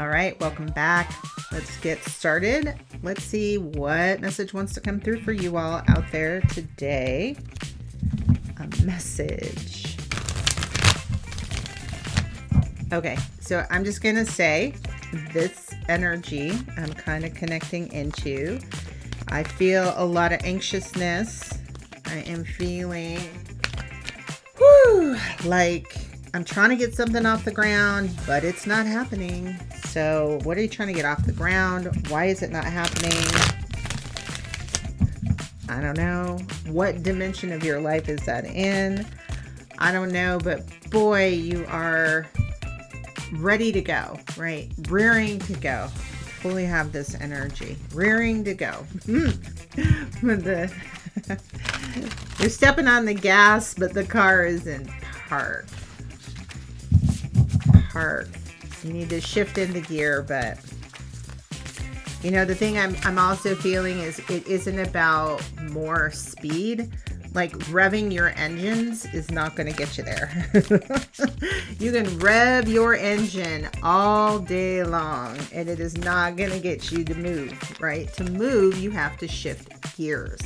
All right, welcome back. Let's get started. Let's see what message wants to come through for you all out there today. A message. Okay, so I'm just going to say this energy I'm kind of connecting into. I feel a lot of anxiousness. I am feeling like I'm trying to get something off the ground, but it's not happening. So what are you trying to get off the ground? Why is it not happening? I don't know. What dimension of your life is that in? I don't know, but boy, you are ready to go, right? Rearing to go. Fully have this energy. Rearing to go. You're stepping on the gas, but the car is in park. You need to shift into gear, but you know, the thing I'm also feeling is it isn't about more speed. Like revving your engines is not going to get you there. You can rev your engine all day long and it is not going to get you to move, right? To move, you have to shift gears.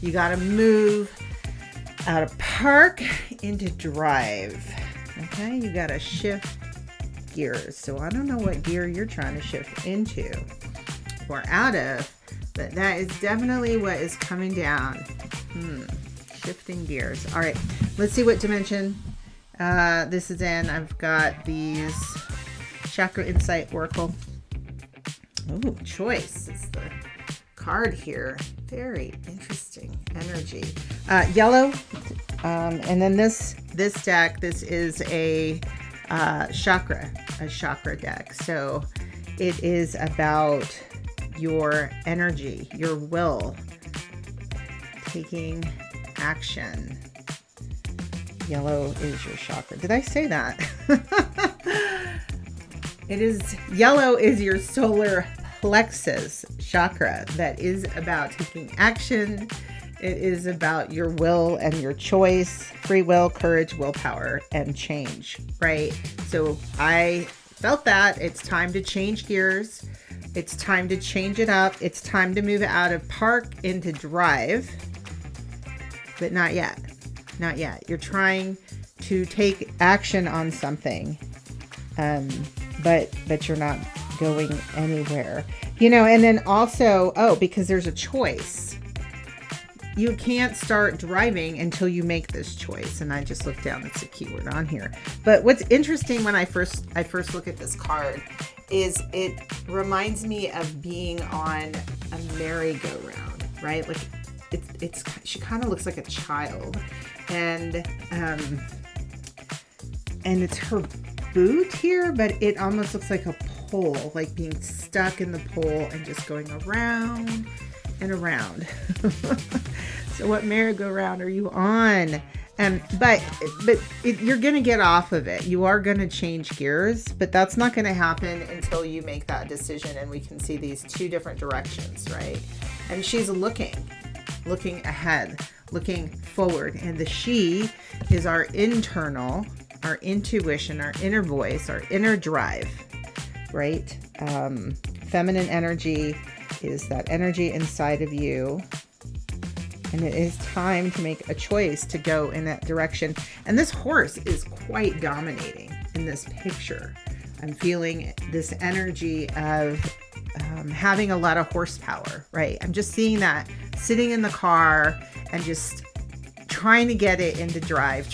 You got to move out of park into drive. Okay, you got to shift gears. So I don't know what gear you're trying to shift into or out of, but that is definitely what is coming down. Shifting gears. All right, let's see what dimension this is in. I've got these Chakra Insight Oracle. Oh, choice is the card here. Very interesting energy. Yellow. And then this deck, this is a chakra deck. So it is about your energy, your will, taking action. Yellow is your chakra. Did I say that? Yellow is your solar plexus chakra. That is about taking action. It is about your will and your choice, free will, courage, willpower, and change, right? So I felt that it's time to change gears. It's time to change it up. It's time to move out of park into drive, but not yet. Not yet. You're trying to take action on something, but you're not going anywhere. You know, and then also, because there's a choice. You can't start driving until you make this choice. And I just looked down, that's a keyword on here. But what's interesting when I first look at this card is it reminds me of being on a merry-go-round, right? Like she kind of looks like a child, and it's her boot here, but it almost looks like a pole, like being stuck in the pole and just going around and around. So what merry-go-round are you on? But you're going to get off of it. You are going to change gears, but that's not going to happen until you make that decision and we can see these two different directions, right? And she's looking ahead, looking forward. And the she is our internal, our intuition, our inner voice, our inner drive, right? Feminine energy is that energy inside of you. And it is time to make a choice to go in that direction. And this horse is quite dominating in this picture. I'm feeling this energy of having a lot of horsepower, right? I'm just seeing that sitting in the car and just trying to get it into drive.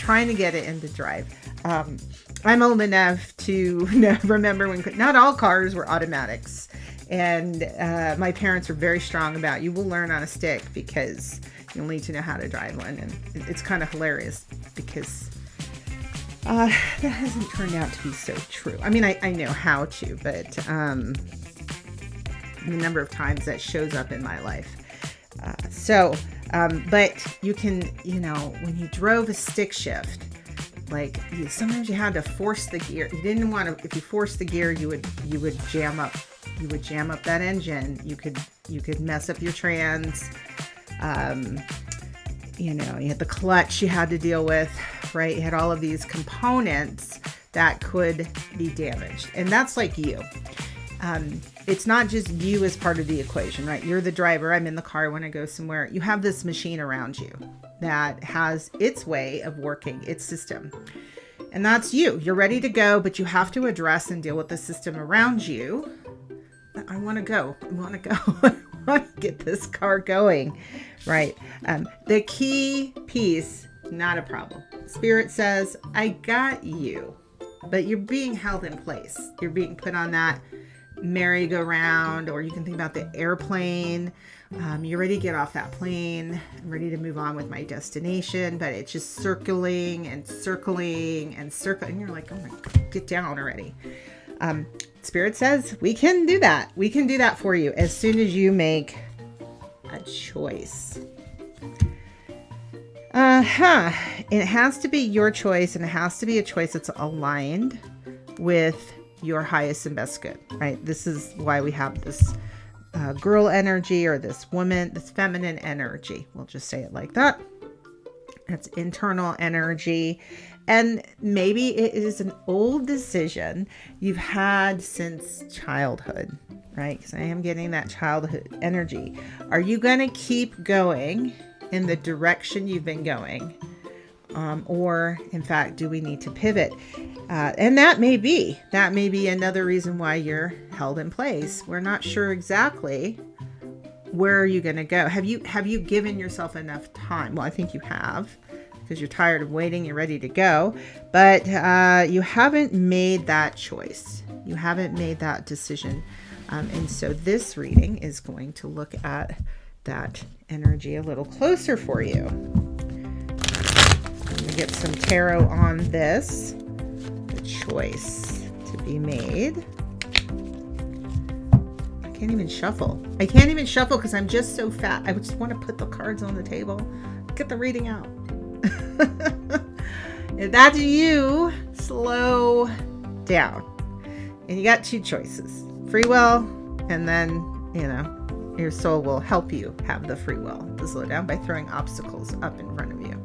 I'm old enough to remember when not all cars were automatics. And my parents were very strong about you will learn on a stick because you'll need to know how to drive one. And it's kind of hilarious because that hasn't turned out to be so true. I mean, I know how to, but the number of times that shows up in my life. But you can, when you drove a stick shift, like sometimes you had to force the gear. You didn't want to, if you forced the gear, you would jam up. You would jam up that engine. You could mess up your trans. You had the clutch you had to deal with, right? You had all of these components that could be damaged. And that's like you. It's not just you as part of the equation, right? You're the driver. I'm in the car when I go somewhere. You have this machine around you that has its way of working, its system. And that's you. You're ready to go, but you have to address and deal with the system around you. I want to go. I want to go. I want to get this car going, right? The key piece, not a problem. Spirit says, I got you, but you're being held in place. You're being put on that merry-go-round, or you can think about the airplane. You're ready to get off that plane. I'm ready to move on with my destination, but it's just circling and circling and circling. And you're like, oh my God, get down already. Spirit says we can do that. We can do that for you as soon as you make a choice. It has to be your choice, and it has to be a choice that's aligned with your highest and best good, right? This is why we have this girl energy, or this woman, this feminine energy. We'll just say it like that. It's internal energy. And maybe it is an old decision you've had since childhood, right? Because I am getting that childhood energy. Are you going to keep going in the direction you've been going? Or in fact, do we need to pivot? And that may be another reason why you're held in place. We're not sure exactly where are you going to go. Have you given yourself enough time? Well, I think you have, because you're tired of waiting. You're ready to go, but you haven't made that choice. You haven't made that decision. And so this reading is going to look at that energy a little closer for you. I'm going to get some tarot on this. The choice to be made. I can't even shuffle. I can't even shuffle because I'm just so fat. I just want to put the cards on the table. Get the reading out. If that's you, slow down. And you got two choices. Free will, and then, your soul will help you have the free will to slow down by throwing obstacles up in front of you.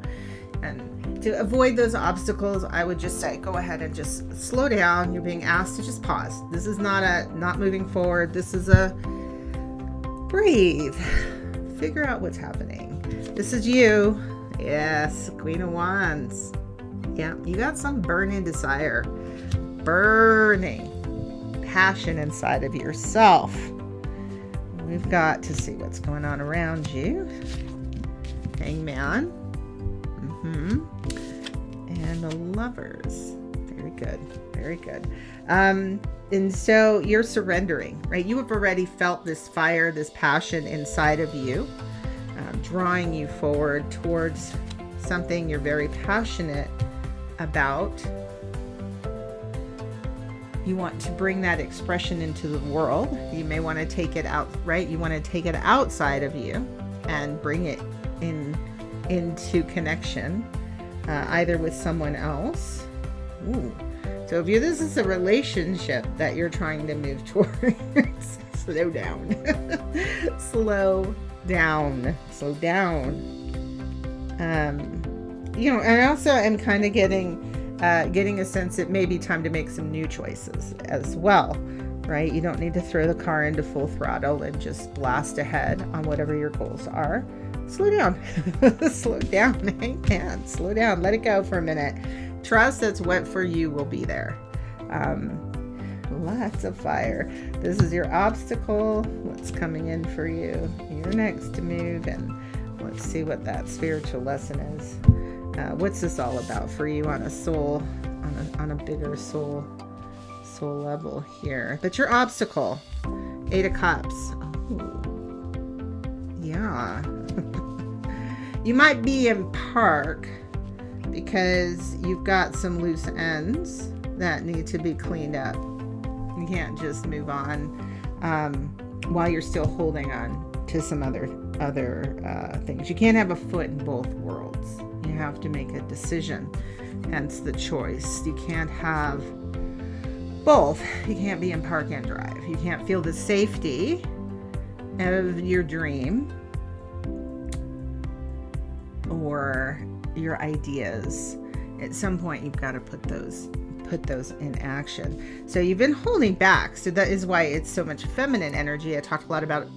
And to avoid those obstacles, I would just say, go ahead and just slow down. You're being asked to just pause. This is not moving forward. This is a breathe. Figure out what's happening. This is you. Yes, Queen of Wands. Yeah, you got some burning desire, burning passion inside of yourself. We've got to see what's going on around you. Hangman. And the Lovers. Very good. Very good. And so you're surrendering, right? You have already felt this fire, this passion inside of you, drawing you forward towards something you're very passionate about. You want to bring that expression into the world. You may want to take it out, right? You want to take it outside of you and bring it into connection, either with someone else. Ooh. So if this is a relationship that you're trying to move towards, slow down. Slow down. Slow down. And I also am kind of getting a sense it may be time to make some new choices as well, right? You don't need to throw the car into full throttle and just blast ahead on whatever your goals are. Slow down. Slow down. Hang slow down. Let it go for a minute. Trust that's what for you will be there. Lots of fire. This is your obstacle. What's coming in for you? You're next to move, and let's see what that spiritual lesson is. What's this all about for you on a soul, on a bigger soul level here? But your obstacle, 8 of Cups. Oh, yeah. You might be in park because you've got some loose ends that need to be cleaned up. You can't just move on while you're still holding on to some other things. You can't have a foot in both worlds. You have to make a decision, hence the choice. You can't have both. You can't be in park and drive. You can't feel the safety of your dream or your ideas. At some point, you've got to put put those in action. So you've been holding back. So that is why it's so much feminine energy. I talked a lot about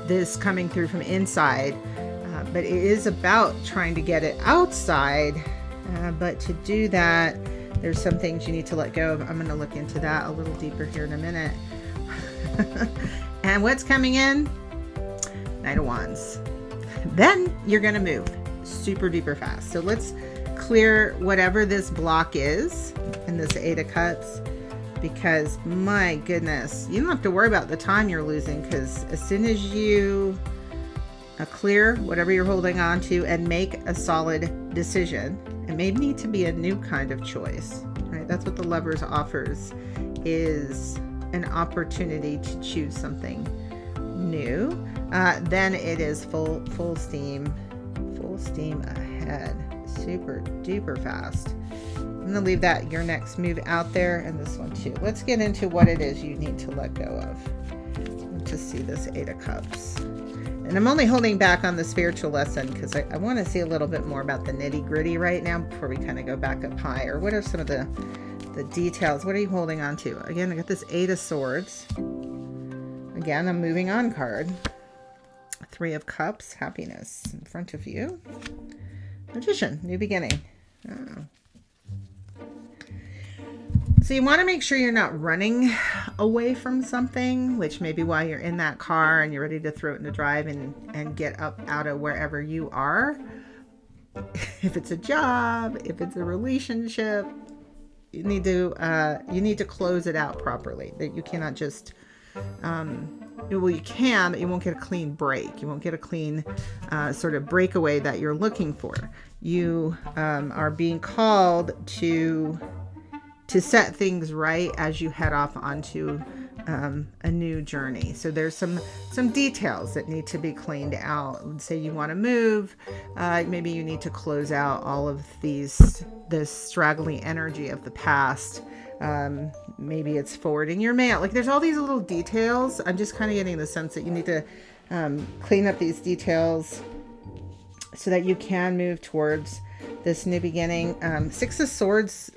this coming through from inside, but it is about trying to get it outside. But to do that, there's some things you need to let go of. I'm going to look into that a little deeper here in a minute. And what's coming in? Knight of Wands. Then you're going to move super duper fast. So let's clear whatever this block is in this Eight of Cups, because my goodness, you don't have to worry about the time you're losing, because as soon as you clear whatever you're holding on to and make a solid decision, it may need to be a new kind of choice, right? That's what the Lovers offers, is an opportunity to choose something new. Then it is full steam ahead, super duper fast. I'm gonna leave that your next move out there, and this one too. Let's get into what it is you need to let go of. Let's just see this Eight of Cups. And I'm only holding back on the spiritual lesson because I want to see a little bit more about the nitty gritty right now before we kind of go back up higher. What are some of the details? What are you holding on to? Again, I got this Eight of Swords. Again, a moving on card. Three of Cups, happiness in front of you. Magician, new beginning. Oh. So you want to make sure you're not running away from something, which may be why you're in that car and you're ready to throw it in the drive and get up out of wherever you are. If it's a job, if it's a relationship, you need to close it out properly. That you cannot just well, you can, but you won't get a clean break. You won't get a clean sort of breakaway that you're looking for. You are being called to set things right as you head off onto a new journey. So there's some details that need to be cleaned out. Let's say you want to move. Maybe you need to close out all of this straggly energy of the past. Maybe it's forwarding your mail. Like, there's all these little details. I'm just kind of getting the sense that you need to clean up these details so that you can move towards this new beginning. Six of Swords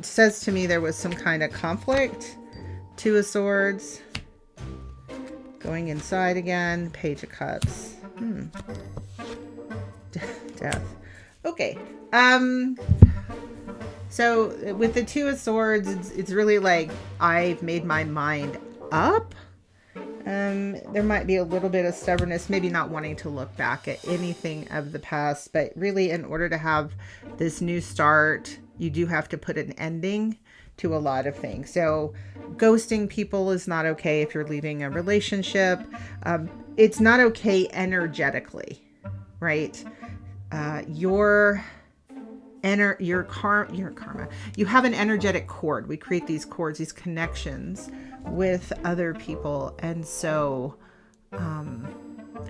says to me there was some kind of conflict. Two of Swords. Going inside again. Page of Cups. Death. Okay. So with the Two of Swords, it's really like I've made my mind up. There might be a little bit of stubbornness, maybe not wanting to look back at anything of the past, but really in order to have this new start, you do have to put an ending to a lot of things. So ghosting people is not okay if you're leaving a relationship. It's not okay energetically, right? Your karma. You have an energetic cord. We create these cords, these connections with other people. And so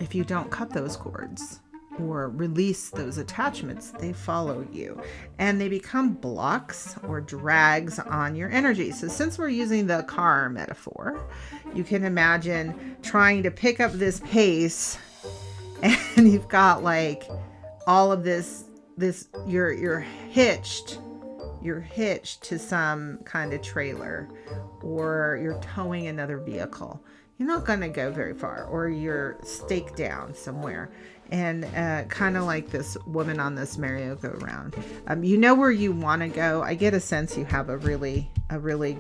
if you don't cut those cords or release those attachments, they follow you and they become blocks or drags on your energy. So since we're using the car metaphor, you can imagine trying to pick up this pace and you've got like all of this you're hitched to some kind of trailer, or you're towing another vehicle. You're not going to go very far, or you're staked down somewhere. And kind of like this woman on this merry-go-round. You know where you want to go. I get a sense you have a really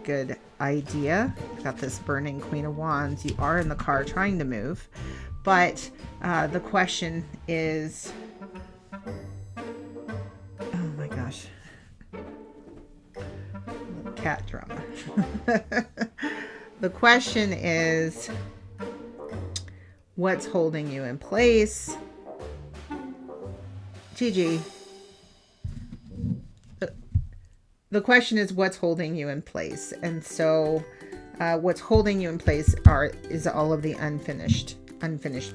good idea. You've got this burning Queen of Wands. You are in the car trying to move. But the question is, oh my gosh, cat drama. The question is, what's holding you in place? Gigi, the question is what's holding you in place. And so what's holding you in place is all of the unfinished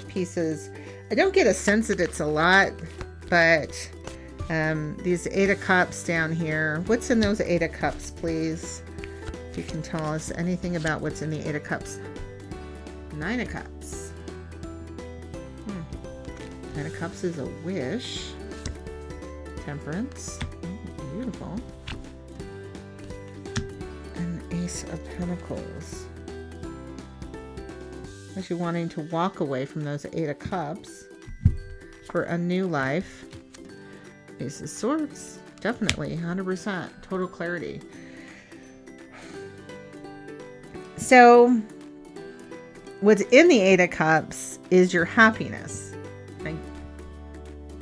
pieces. I don't get a sense that it's a lot, but these Eight of Cups down here, what's in those Eight of Cups, please? If you can tell us anything about what's in the Eight of Cups. Nine of Cups. Nine of Cups is a wish. Temperance. Beautiful. Ace of Pentacles. As you're wanting to walk away from those Eight of Cups for a new life. Ace of Swords. Definitely, 100%. Total clarity. So, what's in the Eight of Cups is your happiness. Like,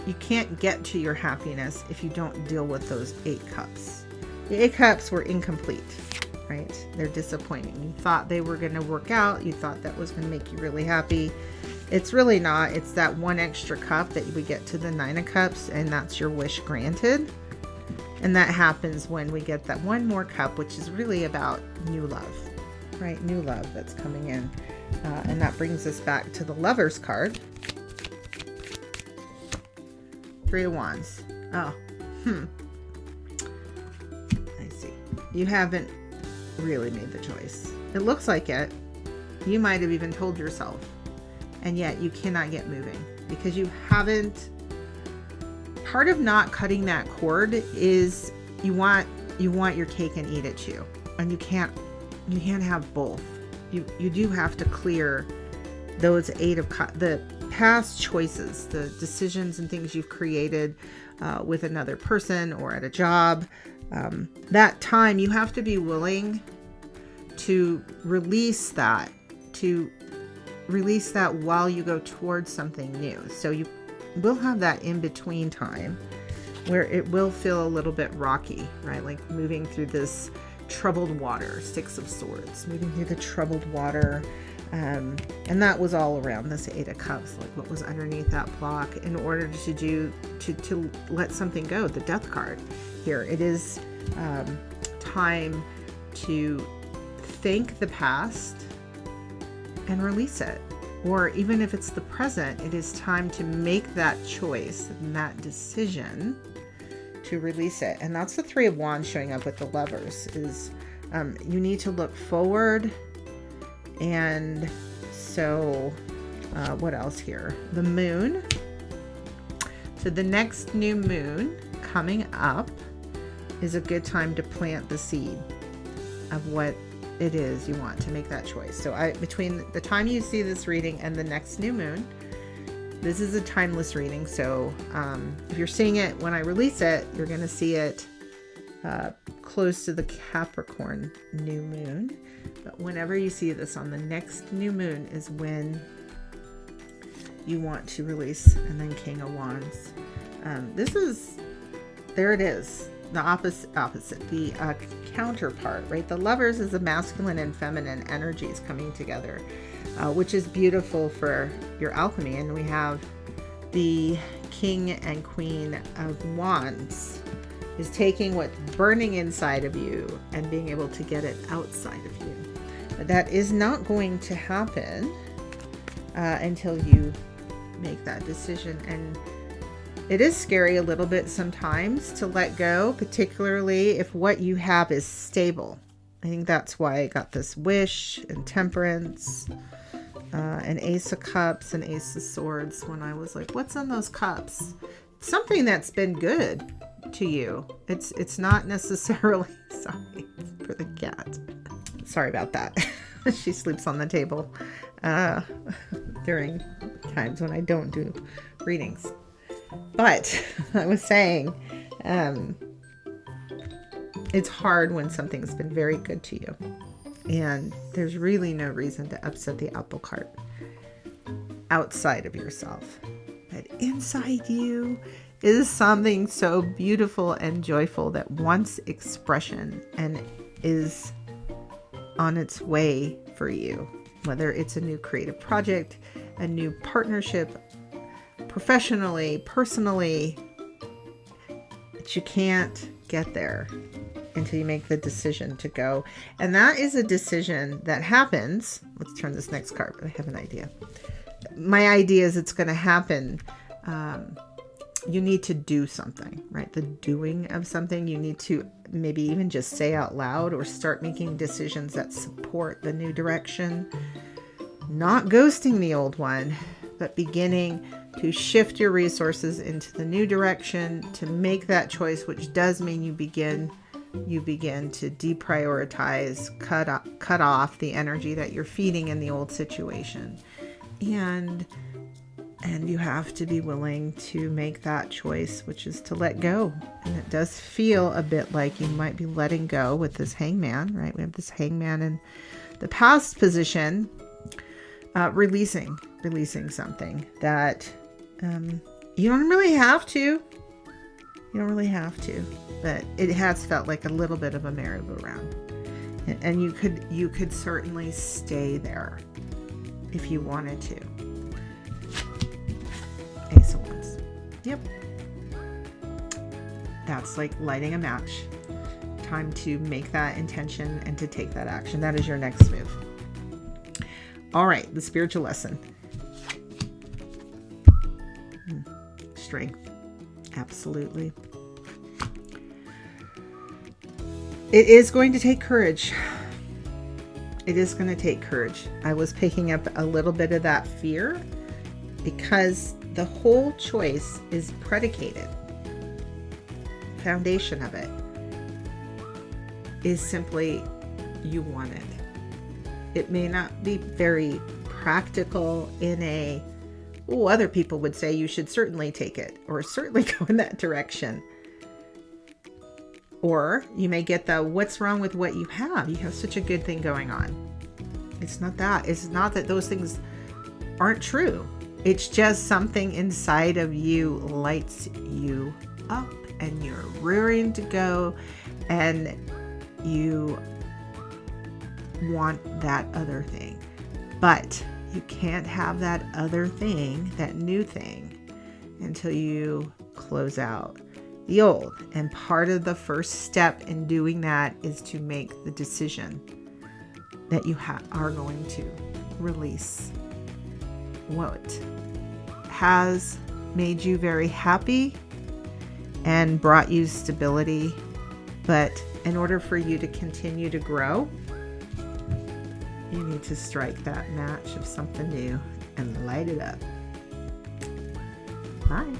you can't get to your happiness if you don't deal with those 8 cups. The 8 cups were incomplete, right? They're disappointing. You thought they were going to work out. You thought that was going to make you really happy. It's really not. It's that one extra cup that we get to the 9 of Cups, and that's your wish granted. And that happens when we get that one more cup, which is really about new love, right? New love that's coming in. And that brings us back to the Lovers card. 3 of Wands. Oh, I see. You haven't really made the choice. It looks like it. You might have even told yourself. And yet you cannot get moving because you haven't. Part of not cutting that cord is you want your cake and eat it too. And you can't have both. You do have to clear those 8 of the past choices, the decisions and things you've created with another person or at a job. That time you have to be willing to release that while you go towards something new. So you will have that in between time where it will feel a little bit rocky, right? Like moving through this troubled water, 6 of Swords, moving through the troubled water. And that was all around this 8 of Cups, like what was underneath that block in order to let something go. The Death card here. It is time to thank the past and release it. Or even if it's the present, it is time to make that choice and that decision to release it. And that's the 3 of Wands showing up with the Lovers is you need to look forward. And so what else here? The Moon. So the next new moon coming up is a good time to plant the seed of what it is you want to make that choice. So between the time you see this reading and the next new moon, this is a timeless reading. So if you're seeing it when I release it, you're going to see it close to the Capricorn new moon. But whenever you see this on the next new moon is when you want to release. And then King of Wands. There it is. The opposite, the counterpart, right? The Lovers is the masculine and feminine energies coming together, which is beautiful for your alchemy. And we have the King and Queen of Wands is taking what's burning inside of you and being able to get it outside of you. But that is not going to happen until you make that decision. And it is scary a little bit sometimes to let go, particularly if what you have is stable. I think that's why I got this Wish and Temperance, an Ace of Cups and Ace of Swords when I was like, what's in those cups? Something that's been good to you. It's not necessarily, sorry for the cat. Sorry about that. She sleeps on the table during times when I don't do readings. But I was saying, it's hard when something's been very good to you. And there's really no reason to upset the apple cart outside of yourself. But inside you is something so beautiful and joyful that wants expression and is on its way for you. Whether it's a new creative project, a new partnership, professionally, personally, but you can't get there until you make the decision to go. And that is a decision that happens. Let's turn this next card. I have an idea. My idea is it's going to happen. You need to do something, right? The doing of something. You need to maybe even just say out loud or start making decisions that support the new direction. Not ghosting the old one, but beginning to shift your resources into the new direction, to make that choice, which does mean you begin you begin to deprioritize, cut off the energy that you're feeding in the old situation. And you have to be willing to make that choice, which is to let go. And it does feel a bit like you might be letting go with this hangman, right? We have this hangman in the past position, releasing something that you don't really have to. You don't really have to, but it has felt like a little bit of a merry-go-round. And you could certainly stay there if you wanted to. Ace of Wands. Yep. That's like lighting a match. Time to make that intention and to take that action. That is your next move. All right, the spiritual lesson. Strength. Absolutely. It is going to take courage. It is going to take courage. I was picking up a little bit of that fear because the whole choice is predicated. Foundation of it is simply you want it. It may not be very practical in a, other people would say you should certainly take it or certainly go in that direction. Or you may get the, what's wrong with what you have? You have such a good thing going on. It's not that. It's not that those things aren't true. It's just something inside of you lights you up and you're rearing to go and you want that other thing. But you can't have that other thing, that new thing, until you close out the old. And part of the first step in doing that is to make the decision that you are going to release what has made you very happy and brought you stability. But in order for you to continue to grow, you need to strike that match of something new and light it up. Bye.